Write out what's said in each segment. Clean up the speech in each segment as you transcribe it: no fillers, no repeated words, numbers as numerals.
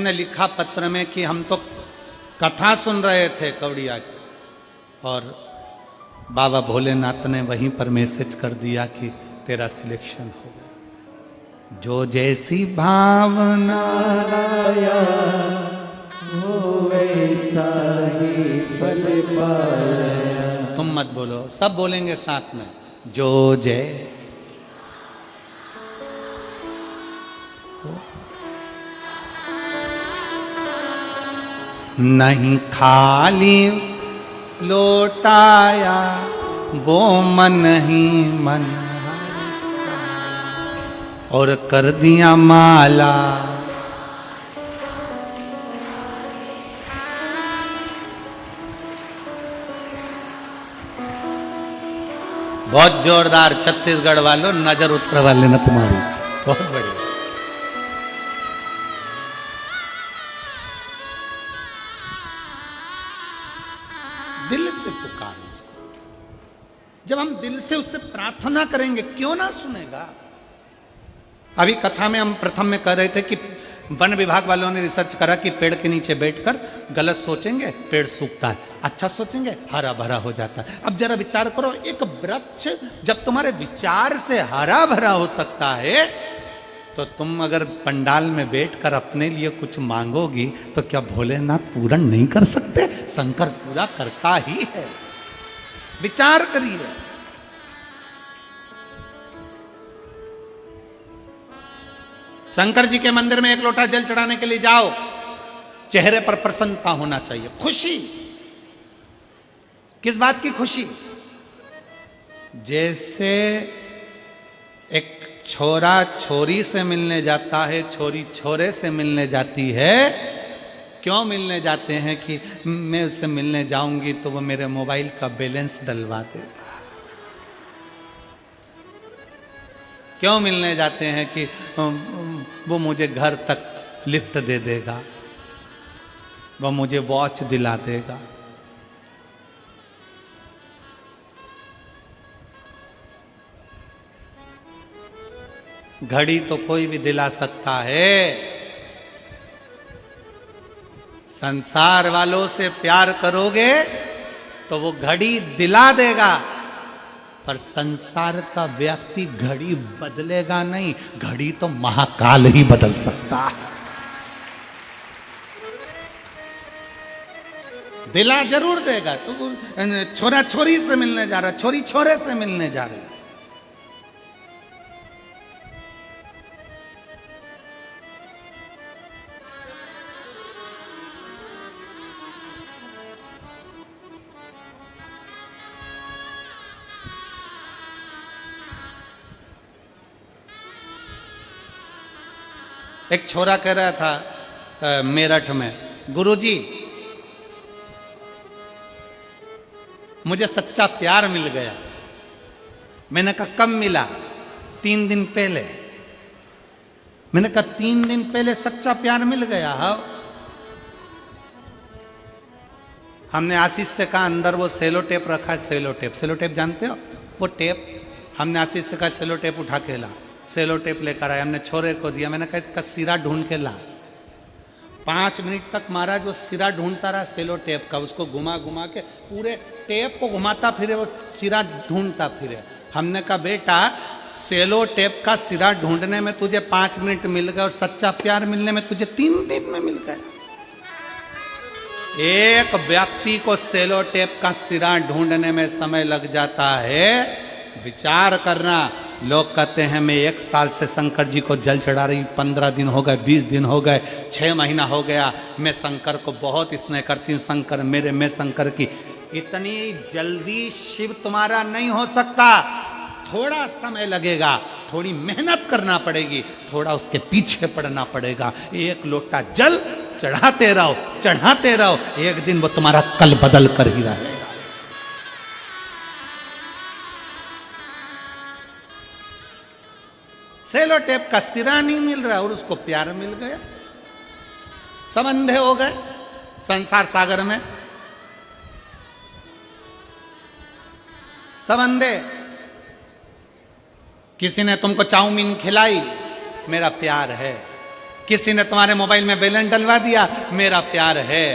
हमने लिखा पत्र में कि हम तो कथा सुन रहे थे कवड़िया की, और बाबा भोलेनाथ ने वहीं पर मैसेज कर दिया कि तेरा सिलेक्शन हो गया। जो जैसी भावना वो वैसा ही फल पाया। तुम मत बोलो, सब बोलेंगे साथ में। जो जय नहीं खाली लौटाया वो मन ही मन और कर दिया माला। बहुत जोरदार छत्तीसगढ़ वालों, नजर उतर वाले ना तुम्हारी, बहुत बढ़िया। दिल से पुकारो उसको। जब हम दिल से उससे प्रार्थना करेंगे क्यों ना सुनेगा। अभी कथा में हम प्रथम में कह रहे थे कि वन विभाग वालों ने रिसर्च करा कि पेड़ के नीचे बैठकर गलत सोचेंगे पेड़ सूखता है, अच्छा सोचेंगे हरा भरा हो जाता है। अब जरा विचार करो, एक वृक्ष जब तुम्हारे विचार से हरा भरा हो सकता है, तो तुम अगर पंडाल में बैठकर अपने लिए कुछ मांगोगी तो क्या भोलेनाथ पूरा नहीं कर सकते? शंकर पूरा करता ही है। विचार करिए। शंकर जी के मंदिर में एक लोटा जल चढ़ाने के लिए जाओ, चेहरे पर प्रसन्नता होना चाहिए, खुशी। किस बात की खुशी? जैसे एक छोरा छोरी से मिलने जाता है, छोरी छोरे से मिलने जाती है। क्यों मिलने जाते हैं? कि मैं उससे मिलने जाऊंगी तो वो मेरे मोबाइल का बैलेंस डलवा देगा। क्यों मिलने जाते हैं? कि वो मुझे घर तक लिफ्ट दे देगा, वो मुझे वॉच दिला देगा। घड़ी तो कोई भी दिला सकता है। संसार वालों से प्यार करोगे तो वो घड़ी दिला देगा, पर संसार का व्यक्ति घड़ी बदलेगा नहीं। घड़ी तो महाकाल ही बदल सकता है। दिला जरूर देगा। तो छोरा छोरी से मिलने जा रहा, छोरी छोरे से मिलने जा रही। एक छोरा कह रहा था मेरठ में, गुरुजी मुझे सच्चा प्यार मिल गया। मैंने कहा कब मिला? 3 दिन पहले। मैंने कहा 3 दिन पहले सच्चा प्यार मिल गया? हाँ। हमने आशीष से कहा अंदर वो सेलो टेप रखा है, सेलो टेप। सेलो टेप जानते हो? वो टेप हमने आशीष से कहा सेलो टेप उठा के ला। सेलो टेप लेकर आए, हमने छोरे को दिया। मैंने कहा इसका सिरा ढूंढ के ला। 5 मिनट तक महाराज वो सिरा ढूंढता रहा सेलो टेप का, उसको घुमा घुमा के पूरे टेप को घुमाता फिरे, वो सिरा ढूंढता फिरे। हमने कहा बेटा सेलो टेप का सिरा ढूंढने में तुझे 5 मिनट मिल गए और सच्चा प्यार मिलने में तुझे 3 दिन में मिल गया। एक व्यक्ति को सेलो टेप का सिरा ढूंढने में समय लग जाता है। विचार करना। लोग कहते हैं मैं 1 साल से शंकर जी को जल चढ़ा रही, 15 दिन हो गए, 20 दिन हो गए, 6 महीना हो गया, मैं शंकर को बहुत स्नेह करती हूँ, शंकर मेरे, मैं शंकर की। इतनी जल्दी शिव तुम्हारा नहीं हो सकता। थोड़ा समय लगेगा, थोड़ी मेहनत करना पड़ेगी, थोड़ा उसके पीछे पड़ना पड़ेगा। एक लोटा जल चढ़ाते रहो, चढ़ाते रहो, एक दिन वो तुम्हारा कल बदल कर ही रहेगा। सेलो टेप का सिरा नहीं मिल रहा और उसको प्यार मिल गया। सब अंधे हो गए संसार सागर में, सब अंधे। किसी ने तुमको चाउमीन खिलाई, मेरा प्यार है। किसी ने तुम्हारे मोबाइल में बैलेंस डलवा दिया, मेरा प्यार है।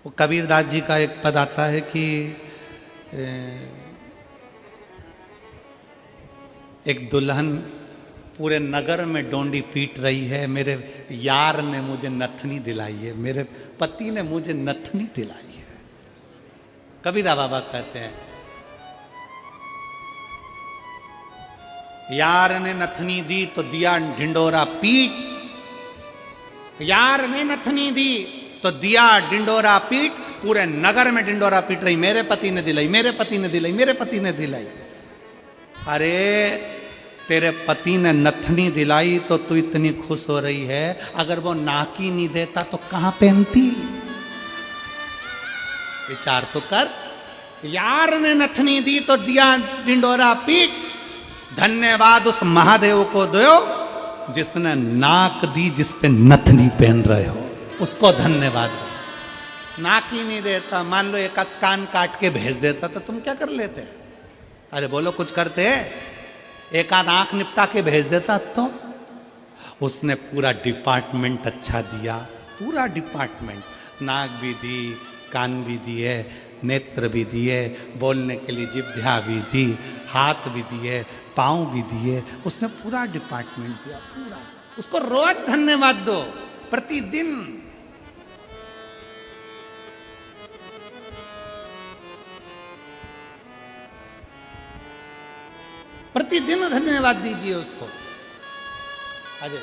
वो कबीरदास जी का एक पद आता है कि एक दुल्हन पूरे नगर में डोंडी पीट रही है, मेरे यार ने मुझे नथनी दिलाई है, मेरे पति ने मुझे नथनी दिलाई है। कबीरा बाबा कहते हैं यार ने नथनी दी तो दिया ढिंडोरा पीट, यार ने नथनी दी तो दिया ढिंडोरा पीट, पूरे नगर में ढिंडोरा पीट रही, मेरे पति ने दिलाई, मेरे पति ने दिलाई, मेरे पति ने दिलाई। अरे तेरे पति ने नथनी दिलाई तो तू इतनी खुश हो रही है, अगर वो नाकी नहीं देता तो कहां पहनती? विचार तो कर। यार ने नथनी दी तो दिया ढिंडोरा पीट, धन्यवाद उस महादेव को दो जिसने नाक दी जिस पे नथनी पहन रहे हो, उसको धन्यवाद दो। नाक ही नहीं देता, मान लो एक कान काट के भेज देता तो तुम क्या कर लेते? अरे बोलो कुछ करते? एक आध आंख निपटा के भेज देता तो? उसने पूरा डिपार्टमेंट अच्छा दिया, पूरा डिपार्टमेंट, नाक भी दी, कान भी दिए, नेत्र भी दिए, बोलने के लिए जिह्वा भी दी, हाथ भी दिए, पांव भी दिए, उसने पूरा डिपार्टमेंट दिया, पूरा। उसको रोज धन्यवाद दो, प्रतिदिन। प्रतिदिन धन्यवाद दीजिए उसको। अजय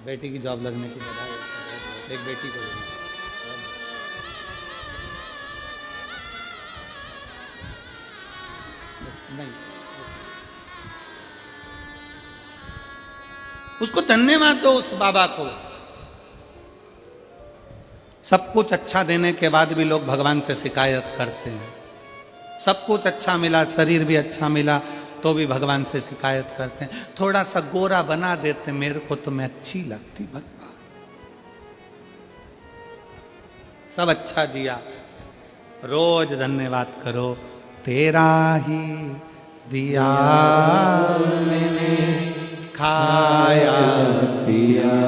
बेटी की जॉब लगने की बधाई, एक बेटी को नहीं, उसको धन्यवाद दो उस बाबा को। सब कुछ अच्छा देने के बाद भी लोग भगवान से शिकायत करते हैं। सब कुछ अच्छा मिला, शरीर भी अच्छा मिला, तो भी भगवान से शिकायत करते हैं। थोड़ा सा गोरा बना देते मेरे को तो मैं अच्छी लगती भगवान। सब अच्छा दिया, रोज धन्यवाद करो। तेरा ही दिया मैंने खाया पिया,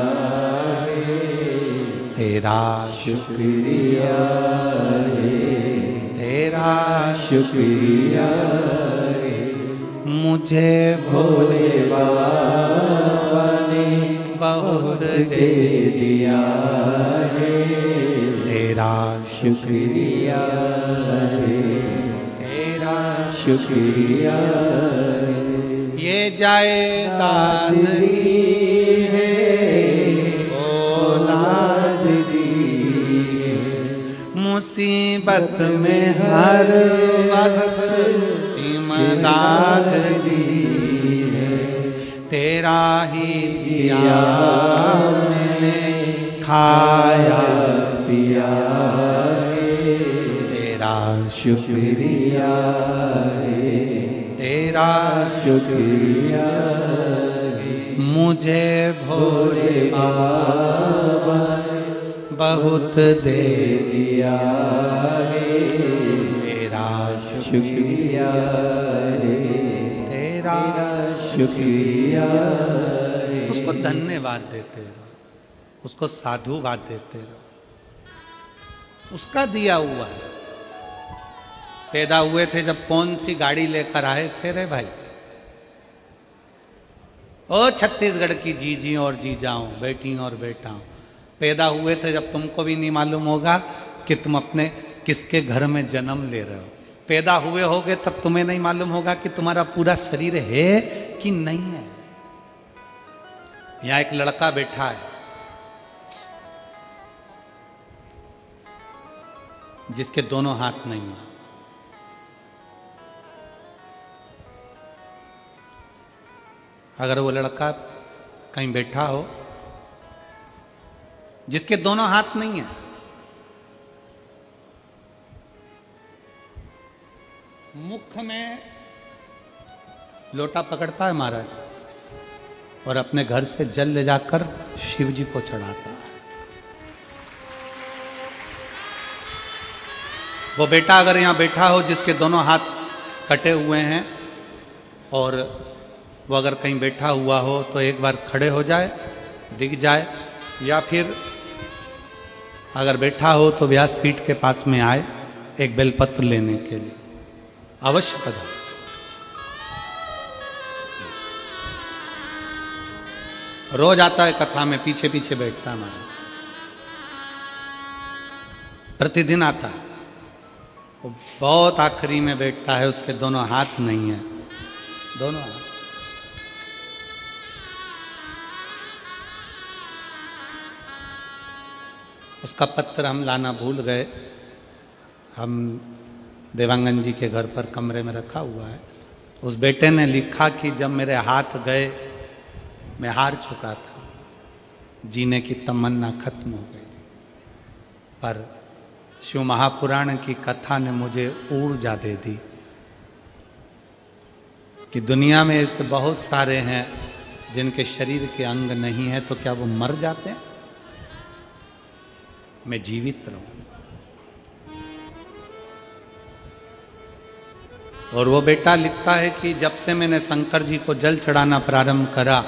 तेरा शुक्रिया है, तेरा शुक्रिया है, मुझे भोले बाबा ने बहुत दे दिया है, तेरा शुक्रिया है, तेरा शुक्रिया है। ये जायदाद दी है, औलाद दी है, मुसीबत में हर वक्त इमदाद दी है, तेरा ही दिया मैंने खाया पिया है, तेरा शुक्रिया है, तेरा शुक्रिया है। मुझे भोले बाबा ने बहुत दे दिया है, तेरा शुक्रिया है, तेरा शुक्रिया है। उसको धन्यवाद देते रहो, उसको साधुवाद देते रहो, उसका दिया हुआ है। पैदा हुए थे जब कौन सी गाड़ी लेकर आए थे रे भाई? ओ छत्तीसगढ़ की जीजी और जीजाओं, बेटी और बेटाओं, पैदा हुए थे जब तुमको भी नहीं मालूम होगा कि तुम अपने किसके घर में जन्म ले रहे हो। पैदा हुए होगे तब तुम्हें नहीं मालूम होगा कि तुम्हारा पूरा शरीर है कि नहीं है। यहां एक लड़का बैठा है जिसके दोनों हाथ नहीं है। अगर वो लड़का कहीं बैठा हो जिसके दोनों हाथ नहीं है, मुख में लोटा पकड़ता है महाराज, और अपने घर से जल ले जाकर शिव जी को चढ़ाता है। वो बेटा अगर यहाँ बैठा हो जिसके दोनों हाथ कटे हुए हैं और वो अगर कहीं बैठा हुआ हो तो एक बार खड़े हो जाए, दिख जाए, या फिर अगर बैठा हो तो व्यासपीठ के पास में आए एक बेलपत्र लेने के लिए। अवश्य पधारे। रोज आता है कथा में, पीछे पीछे बैठता है हमारे, प्रतिदिन आता है। वो बहुत आखिरी में बैठता है, उसके दोनों हाथ नहीं है, दोनों हाथ। उसका पत्र हम लाना भूल गए। हम देवांगन जी के घर पर कमरे में रखा हुआ है। उस बेटे ने लिखा कि जब मेरे हाथ गए मैं हार चुका था, जीने की तमन्ना खत्म हो गई थी, पर शिव महापुराण की कथा ने मुझे ऊर्जा दे दी कि दुनिया में ऐसे बहुत सारे हैं जिनके शरीर के अंग नहीं है, तो क्या वो मर जाते हैं? मैं जीवित रहूं। और वो बेटा लिखता है कि जब से मैंने शंकर जी को जल चढ़ाना प्रारंभ करा,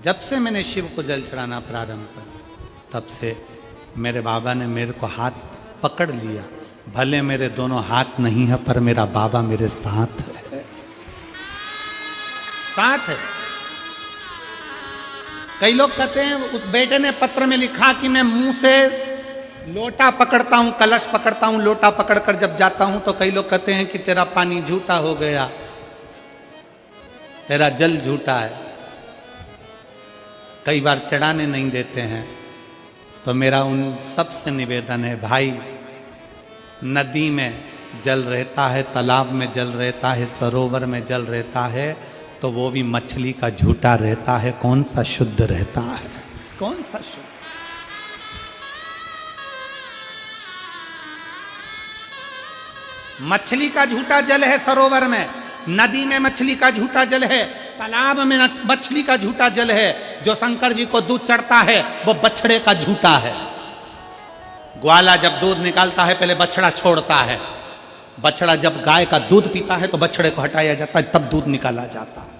जब से मैंने शिव को जल चढ़ाना प्रारंभ करा, तब से मेरे बाबा ने मेरे को हाथ पकड़ लिया। भले मेरे दोनों हाथ नहीं है, पर मेरा बाबा मेरे साथ है, साथ है। कई लोग कहते हैं, उस बेटे ने पत्र में लिखा कि मैं मुंह से लोटा पकड़ता हूं, कलश पकड़ता हूं, लोटा पकड़कर जब जाता हूं तो कई लोग कहते हैं कि तेरा पानी झूठा हो गया, तेरा जल झूठा है। कई बार चढ़ाने नहीं देते हैं। तो मेरा उन सबसे निवेदन है, भाई, नदी में जल रहता है, तालाब में जल रहता है, सरोवर में जल रहता है, तो वो भी मछली का झूठा रहता है। कौन सा शुद्ध रहता है? कौन सा शुद्ध? मछली का झूठा जल है सरोवर में, नदी में मछली का झूठा जल है, तालाब में मछली का झूठा जल है। जो शंकर जी को दूध चढ़ता है वो बछड़े का झूठा है। ग्वाला जब दूध निकालता है पहले बछड़ा छोड़ता है। बछड़ा जब गाय का दूध पीता है तो बछड़े को हटाया जाता है, तब दूध निकाला जाता है।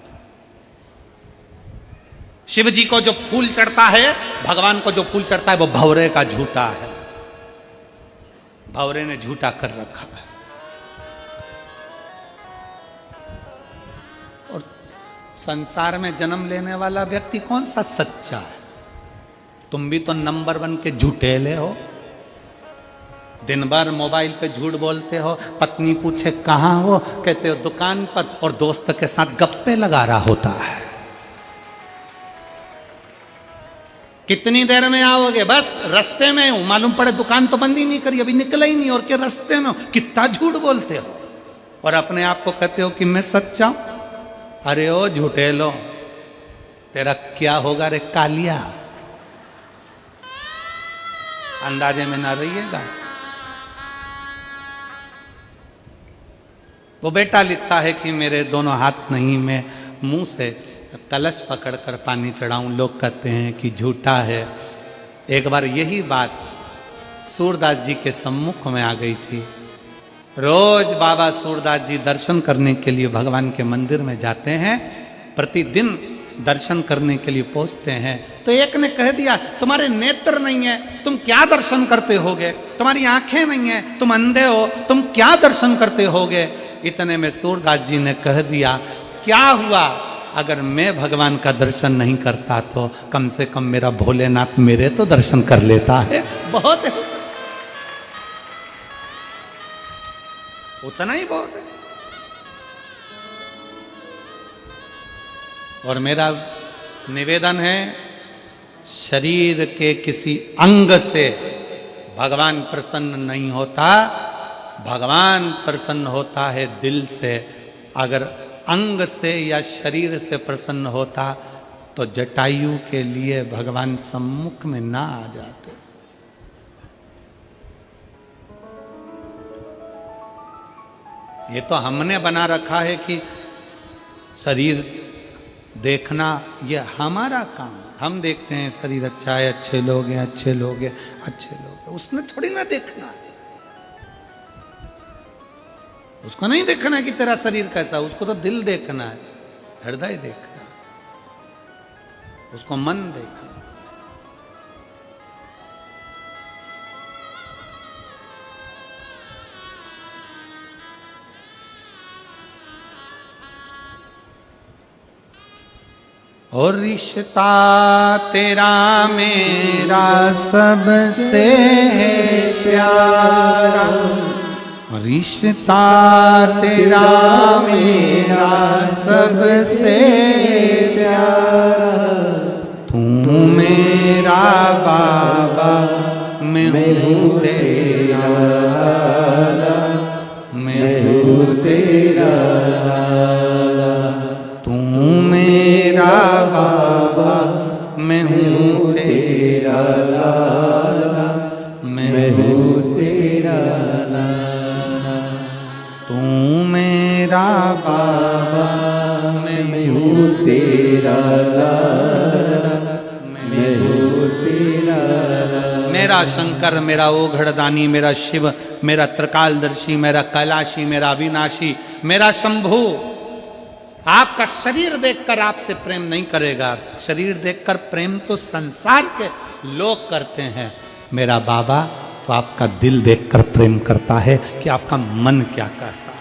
शिव जी को जो फूल चढ़ता है, भगवान को जो फूल चढ़ता है, वो भंवरे का झूठा है। भंवरे ने झूठा कर रखा है। और संसार में जन्म लेने वाला व्यक्ति कौन सा सच्चा है? तुम भी तो नंबर 1 के झूठेले हो। दिन भर मोबाइल पे झूठ बोलते हो। पत्नी पूछे कहाँ हो, कहते हो दुकान पर, और दोस्त के साथ गप्पे लगा रहा होता है। कितनी देर में आओगे? बस रास्ते में हूं, मालूम पड़े दुकान तो बंद ही नहीं करी, अभी निकला ही नहीं, और के रास्ते में हूं। कितना झूठ बोलते हो और अपने आप को कहते हो कि मैं सच्चा हूं। अरे ओ झूठे लो, तेरा क्या होगा रे कालिया? अंदाजे में ना रहिएगा। वो बेटा लिखता है कि मेरे दोनों हाथ नहीं, मैं मुंह से कलश पकड़कर पानी चढ़ाऊं। लोग कहते हैं कि झूठा है। एक बार यही बात सूरदास जी के सम्मुख में आ गई थी। रोज बाबा सूरदास जी दर्शन करने के लिए भगवान के मंदिर में जाते हैं, प्रतिदिन दर्शन करने के लिए पहुंचते हैं। तो एक ने कह दिया, तुम्हारे नेत्र नहीं है, तुम क्या दर्शन करते होगे? तुम्हारी आंखें नहीं है, तुम अंधे हो, तुम क्या दर्शन करते होगे? इतने में सूरदास जी ने कह दिया, क्या हुआ अगर मैं भगवान का दर्शन नहीं करता तो कम से कम मेरा भोलेनाथ मेरे तो दर्शन कर लेता है। बहुत है, उतना ही बहुत है। और मेरा निवेदन है, शरीर के किसी अंग से भगवान प्रसन्न नहीं होता, भगवान प्रसन्न होता है दिल से। अगर अंग से या शरीर से प्रसन्न होता तो जटायु के लिए भगवान सम्मुख में ना आ जाते। ये तो हमने बना रखा है कि शरीर देखना ये हमारा काम है। हम देखते हैं शरीर अच्छा है, अच्छे लोग हैं, अच्छे लोग हैं, अच्छे लोग हैं। उसने थोड़ी ना देखना है, उसको नहीं देखना है कि तेरा शरीर कैसा, उसको तो दिल देखना है, हृदय देखना है, उसको मन देखना है। और रिश्ता तेरा मेरा सबसे प्यारा, रिश्ता तेरा मेरा सबसे प्यारा, तू मेरा बाबा मैं हूँ तेरा, मैं हूँ तेरा, तू मेरा बाबा मैं हूँ तेरा लाला, मैं हूँ तेरा लाला, तू मेरा बाबा मैं हूँ तेरा लाला, मैं हूँ तेरा लाला। मेरा शंकर, मेरा ओघड़दानी, मेरा शिव, मेरा त्रिकालदर्शी, मेरा कैलाशी, मेरा अविनाशी, मेरा शंभु आपका शरीर देखकर आपसे प्रेम नहीं करेगा। शरीर देखकर प्रेम तो संसार के लोग करते हैं, मेरा बाबा तो आपका दिल देखकर प्रेम करता है कि आपका मन क्या कहता है।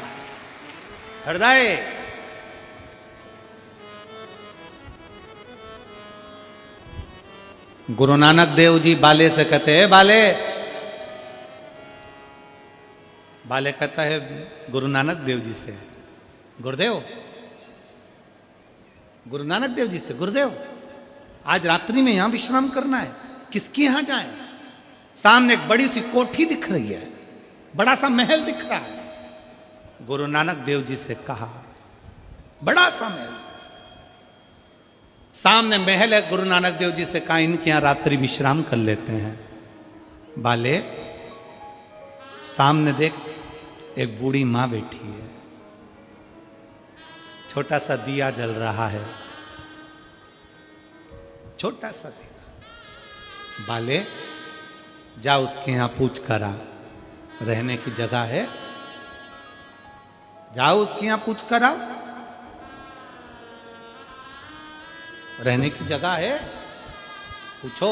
हृदय गुरु नानक देव जी बाले से कहते हैं, बाले, बाले कहता है गुरु नानक देव जी से, गुरुदेव, गुरु नानक देव जी से, गुरुदेव आज रात्रि में यहां विश्राम करना है, किसके यहां जाएं? सामने एक बड़ी सी कोठी दिख रही है, बड़ा सा महल दिख रहा है। गुरु नानक देव जी से कहा, बड़ा सा महल, सामने महल है। गुरु नानक देव जी से कहा, इनके यहां रात्रि विश्राम कर लेते हैं। बाले सामने देख, एक बूढ़ी मां बैठी है, छोटा सा दिया जल रहा है, छोटा सा दिया। बाले जा उसके यहां पूछ कर आ, रहने की जगह है, जाओ उसके यहां पूछ कर आ, रहने की जगह है, पूछो,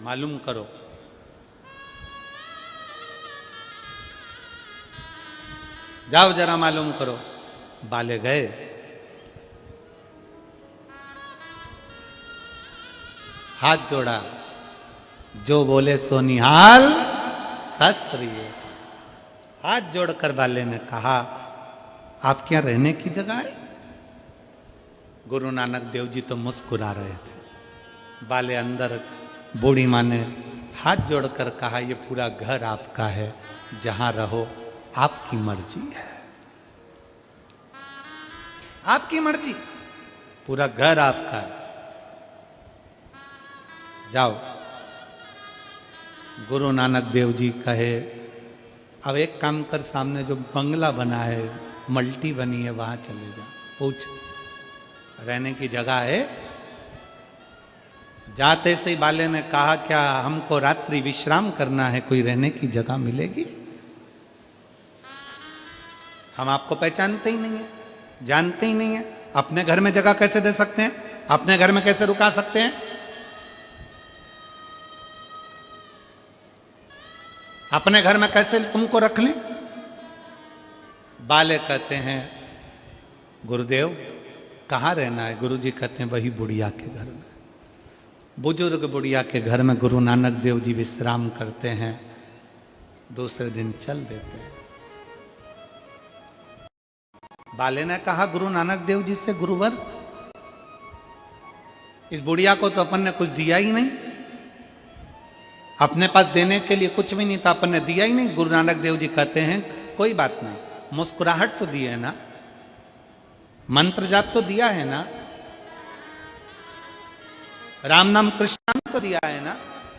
मालूम करो। जाओ जरा मालूम करो। बाले गए, हाथ जोड़ा, जो बोले सो निहाल सस्त्रीय। हाथ जोड़कर बाले ने कहा, आप क्या रहने की जगह है? गुरु नानक देव जी तो मुस्कुरा रहे थे। बाले अंदर, बूढ़ी माँ ने हाथ जोड़कर कहा, ये पूरा घर आपका है, जहां रहो आपकी मर्जी है, आपकी मर्जी, पूरा घर आपका है, जाओ। गुरु नानक देव जी कहे, अब एक काम कर, सामने जो बंगला बना है, मल्टी बनी है, वहां चले जा, पूछ रहने की जगह है। जाते से ही बाले ने कहा, क्या हमको रात्रि विश्राम करना है, कोई रहने की जगह मिलेगी? हम आपको पहचानते ही नहीं है, जानते ही नहीं है, अपने घर में जगह कैसे दे सकते हैं, अपने घर में कैसे रुका सकते हैं? अपने घर में कैसे तुमको रख लें? बाले कहते हैं, गुरुदेव कहाँ रहना है? गुरुजी कहते हैं, वही बुढ़िया के घर में। बुजुर्ग बुढ़िया के घर में गुरु नानक देव जी विश्राम करते हैं, दूसरे दिन चल देते हैं। बाले ने कहा गुरु नानक देव जी से, गुरुवर इस बुढ़िया को तो अपन ने कुछ दिया ही नहीं, अपने पास देने के लिए कुछ भी नहीं था, अपन ने दिया ही नहीं। गुरु नानक देव जी कहते हैं, कोई बात नहीं, मुस्कुराहट तो दी है ना, मंत्र जाप तो दिया है ना, राम नाम कृष्ण नाम तो दिया है ना,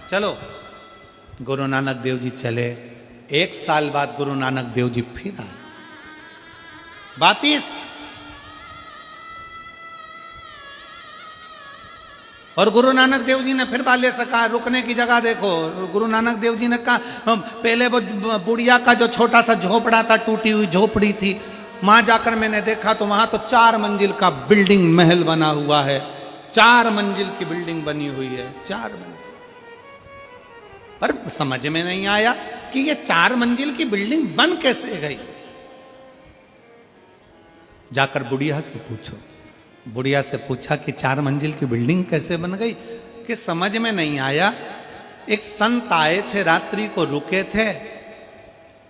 चलो। गुरु नानक देव जी चले। 1 साल बाद गुरु नानक देव जी फिर आए वापिस। और गुरु नानक देव जी ने फिर बाले से कहा रुकने की जगह देखो। गुरु नानक देव जी ने कहा पहले वो बुढ़िया का जो छोटा सा झोपड़ा था, टूटी हुई झोपड़ी थी, वहां जाकर मैंने देखा तो वहां तो 4 मंजिल का बिल्डिंग महल बना हुआ है। 4 मंजिल की बिल्डिंग बनी हुई है, 4 मंजिल। पर समझ में नहीं आया कि ये 4 मंजिल की बिल्डिंग बन कैसे गई। जाकर बुढ़िया से पूछो। बुढ़िया से पूछा कि 4 मंजिल की बिल्डिंग कैसे बन गई, कि समझ में नहीं आया। एक संत आए थे, रात्रि को रुके थे,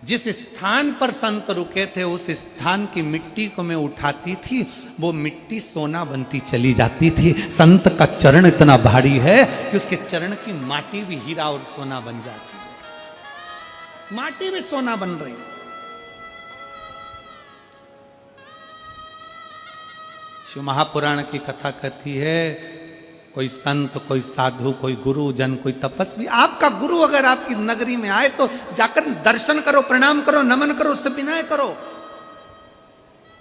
जिस स्थान पर संत रुके थे उस स्थान की मिट्टी को मैं उठाती थी, वो मिट्टी सोना बनती चली जाती थी। संत का चरण इतना भारी है कि उसके चरण की माटी भी हीरा और सोना बन जाती है, माटी भी सोना बन रही है। शिव महापुराण की कथा कहती है, कोई संत, कोई साधु, कोई गुरुजन, कोई तपस्वी, आपका गुरु अगर आपकी नगरी में आए तो जाकर दर्शन करो, प्रणाम करो, नमन करो, उससे विनय करो।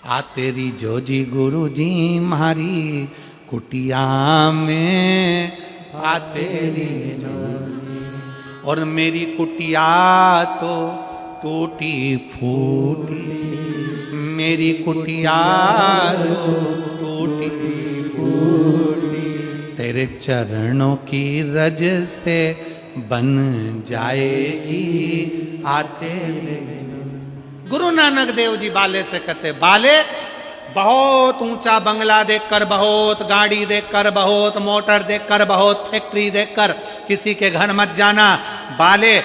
आ तेरी जोजी गुरु जी मारी कुटिया में, आ तेरी जोजी, और मेरी कुटिया तो टूटी फूटी, मेरी कुटिया तो टूटी फूटी, तेरे चरणों की रज से बन जाएगी आते। गुरु नानक देव जी बाले से कहते, बाले बहुत ऊंचा बंगला देखकर, बहुत गाड़ी देखकर, बहुत मोटर देखकर, बहुत फैक्ट्री देखकर किसी के घर मत जाना। बाले